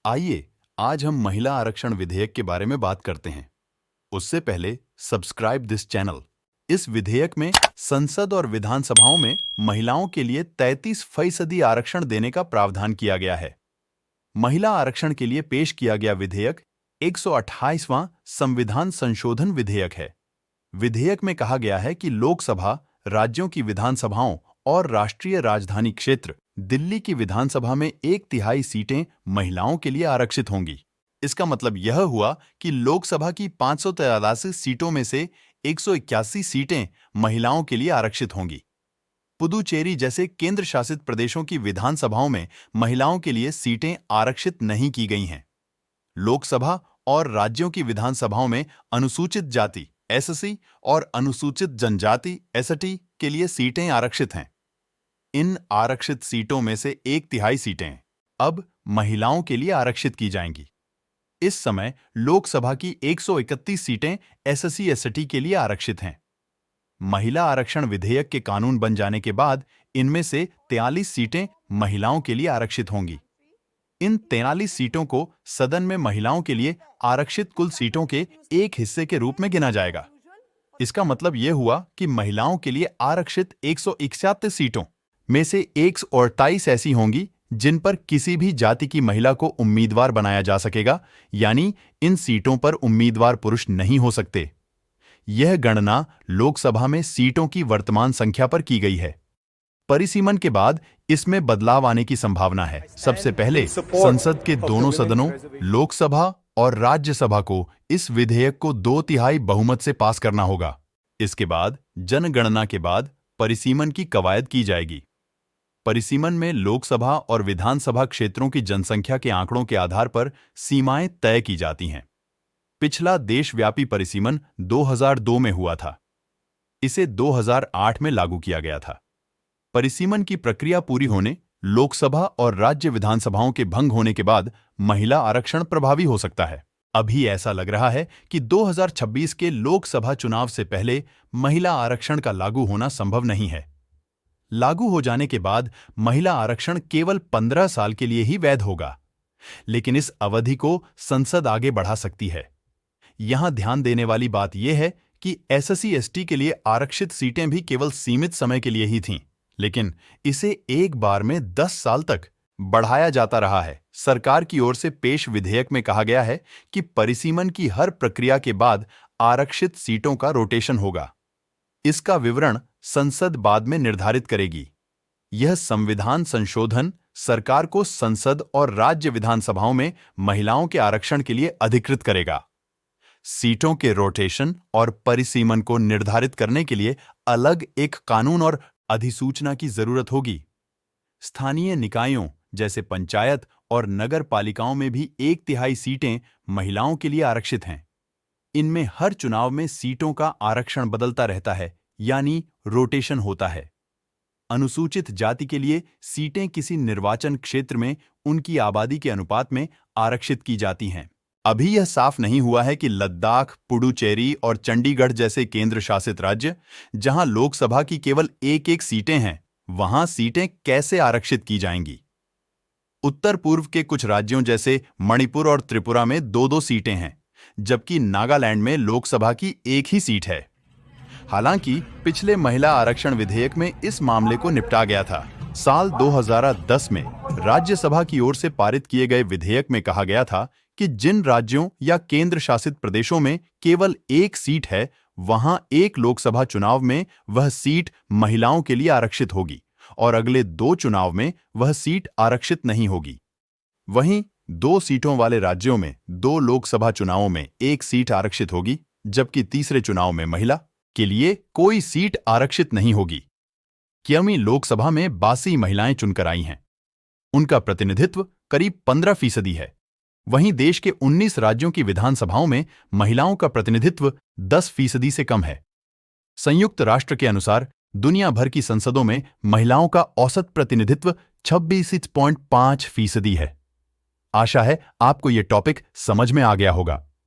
आइए आज हम महिला आरक्षण विधेयक के बारे में बात करते हैं। उससे पहले सब्सक्राइब दिस चैनल। इस विधेयक में संसद और विधानसभाओं में महिलाओं के लिए 33% आरक्षण देने का प्रावधान किया गया है। महिला आरक्षण के लिए पेश किया गया विधेयक 128वां संविधान संशोधन विधेयक है। विधेयक में कहा गया है कि लोकसभा, राज्यों की विधानसभाओं और राष्ट्रीय राजधानी क्षेत्र दिल्ली की विधानसभा में 1/3 सीटें महिलाओं के लिए आरक्षित होंगी। इसका मतलब यह हुआ कि लोकसभा की 583 सीटों में से 181 सीटें महिलाओं के लिए आरक्षित होंगी। पुदुचेरी जैसे केंद्र शासित प्रदेशों की विधानसभाओं में महिलाओं के लिए सीटें आरक्षित नहीं की गई हैं। लोकसभा और राज्यों की विधानसभाओं में अनुसूचित जाति एससी और अनुसूचित जनजाति एसटी के लिए सीटें आरक्षित हैं। इन आरक्षित सीटों में से 1/3 सीटें अब महिलाओं के लिए आरक्षित की जाएंगी। इस समय लोकसभा की 131 सीटें एससी एसटी के लिए आरक्षित हैं। महिला आरक्षण विधेयक के कानून बन जाने के बाद इनमें से 43 सीटें महिलाओं के लिए आरक्षित होंगी। इन 43 सीटों को सदन में महिलाओं के लिए आरक्षित कुल सीटों के एक हिस्से के रूप में गिना जाएगा। इसका मतलब यह हुआ कि महिलाओं के लिए आरक्षित 161 सीटों में से 128 ऐसी होंगी जिन पर किसी भी जाति की महिला को उम्मीदवार बनाया जा सकेगा, यानी इन सीटों पर उम्मीदवार पुरुष नहीं हो सकते। यह गणना लोकसभा में सीटों की वर्तमान संख्या पर की गई है। परिसीमन के बाद इसमें बदलाव आने की संभावना है। सबसे पहले संसद के दोनों सदनों, लोकसभा और राज्यसभा को इस विधेयक को 2/3 बहुमत से पास करना होगा। इसके बाद जनगणना के बाद परिसीमन की कवायद की जाएगी। परिसीमन में लोकसभा और विधानसभा क्षेत्रों की जनसंख्या के आंकड़ों के आधार पर सीमाएं तय की जाती हैं। पिछला देशव्यापी परिसीमन 2002 में हुआ था। इसे 2008 में लागू किया गया था। परिसीमन की प्रक्रिया पूरी होने, लोकसभा और राज्य विधानसभाओं के भंग होने के बाद महिला आरक्षण प्रभावी हो सकता है। अभी ऐसा लग रहा है कि 2026 के लोकसभा चुनाव से पहले महिला आरक्षण का लागू होना संभव नहीं है। लागू हो जाने के बाद महिला आरक्षण केवल 15 साल के लिए ही वैध होगा, लेकिन इस अवधि को संसद आगे बढ़ा सकती है। यहां ध्यान देने वाली बात यह है कि एससी एसटी के लिए आरक्षित सीटें भी केवल सीमित समय के लिए ही थीं, लेकिन इसे एक बार में 10 साल तक बढ़ाया जाता रहा है। सरकार की ओर से पेश विधेयक में कहा गया है कि परिसीमन की हर प्रक्रिया के बाद आरक्षित सीटों का रोटेशन होगा। इसका विवरण संसद बाद में निर्धारित करेगी। यह संविधान संशोधन सरकार को संसद और राज्य विधानसभाओं में महिलाओं के आरक्षण के लिए अधिकृत करेगा। सीटों के रोटेशन और परिसीमन को निर्धारित करने के लिए अलग एक कानून और अधिसूचना की जरूरत होगी। स्थानीय निकायों जैसे पंचायत और नगर पालिकाओं में भी 1/3 सीटें महिलाओं के लिए आरक्षित हैं। इनमें हर चुनाव में सीटों का आरक्षण बदलता रहता है, यानी रोटेशन होता है। अनुसूचित जाति के लिए सीटें किसी निर्वाचन क्षेत्र में उनकी आबादी के अनुपात में आरक्षित की जाती हैं। अभी यह साफ नहीं हुआ है कि लद्दाख, पुडुचेरी और चंडीगढ़ जैसे केंद्र शासित राज्य, जहां लोकसभा की केवल 1-1 सीटें हैं, वहां सीटें कैसे आरक्षित की जाएंगी। उत्तर पूर्व के कुछ राज्यों जैसे मणिपुर और त्रिपुरा में 2-2 सीटें हैं, जबकि नागालैंड में लोकसभा की 1 ही सीट है। हालांकि पिछले महिला आरक्षण विधेयक में इस मामले को निपटा गया था। साल 2010 में राज्यसभा की ओर से पारित किए गए विधेयक में कहा गया था कि जिन राज्यों या केंद्र शासित प्रदेशों में केवल 1 सीट है, वहां एक लोकसभा चुनाव में वह सीट महिलाओं के लिए आरक्षित होगी और अगले 2 चुनाव में वह सीट आरक्षित नहीं होगी। वहीं 2 सीटों वाले राज्यों में 2 लोकसभा चुनावों में 1 सीट आरक्षित होगी, जबकि तीसरे चुनाव में महिला के लिए कोई सीट आरक्षित नहीं होगी। कियमी लोकसभा में 82 महिलाएं चुनकर आई हैं। उनका प्रतिनिधित्व करीब 15% है। वहीं देश के 19 राज्यों की विधानसभाओं में महिलाओं का प्रतिनिधित्व 10% से कम है। संयुक्त राष्ट्र के अनुसार दुनिया भर की संसदों में महिलाओं का औसत प्रतिनिधित्व 26.5% है। आशा है आपको यह टॉपिक समझ में आ गया होगा।